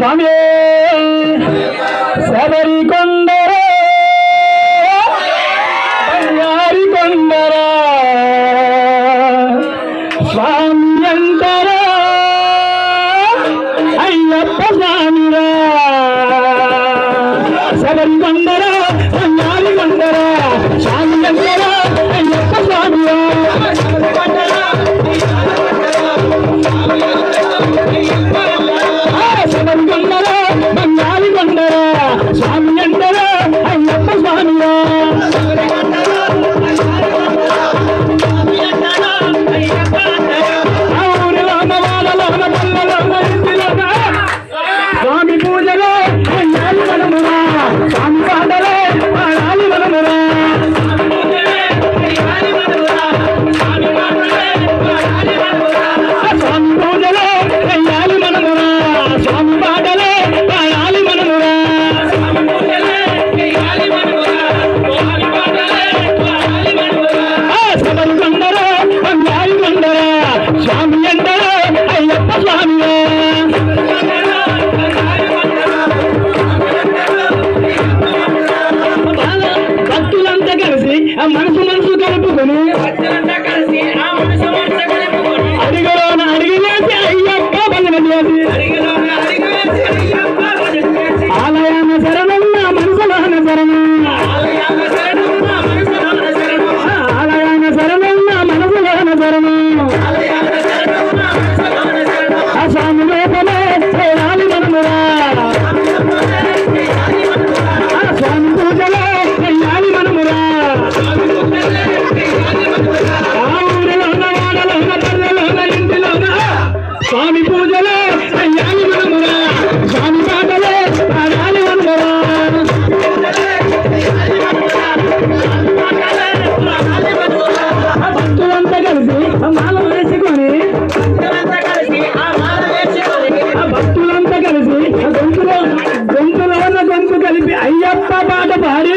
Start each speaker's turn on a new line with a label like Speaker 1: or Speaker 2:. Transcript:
Speaker 1: స్వామి శబరి కొండరా బంగారి కొండరా స్వామి అంతరా అయ్యప్ప స్వామిరా శబరి కొండరా బంగారి కొండరా స్వామి అంతరా అయ్యప్ప స్వామిరా శబరి కొండరా బంగారి కొండరా స్వామి అంతరా అయ్యప్ప స్వామిరా స్వామి పూజలో అయ్యాలి మనమురా స్వామి పాటలే పాడాలి మనమురా స్వామి పూజలో అయ్యాలి మనమురా స్వామి పాటలే పాడాలి మనమురా శబరి కొండరా బంగారి కొండరా స్వామి అంటరా అయ్యప్ప స్వామిరా భక్తులంతా కలిసి ఆ మనసు కలుపుకొని అడిగలోన అడిగి వేసి అయ్యప్ప భజన చేసి ఆలయాన శరణన్న మనసులోన శరణం ఆలయాన శరణన్న మనసులోన శరణం ఆ స్వామి లోపలే చేరాలి మనమురా ఆ స్వామి పూజలో చెయ్యాలి మనమురా ఆ ఊరిలోన వాడలోన పల్లెలోన ఇంటిలోన స్వామి పూజలో చెయ్యాలి మనమురా స్వామి పాటలే పాడాలి మనమురా భక్తులంతా కలిసి మాల వేసుకొని భక్తులంతా కలిసి గొంతులోన గొంతు కలిపి అయ్యప్ప పాట పాడి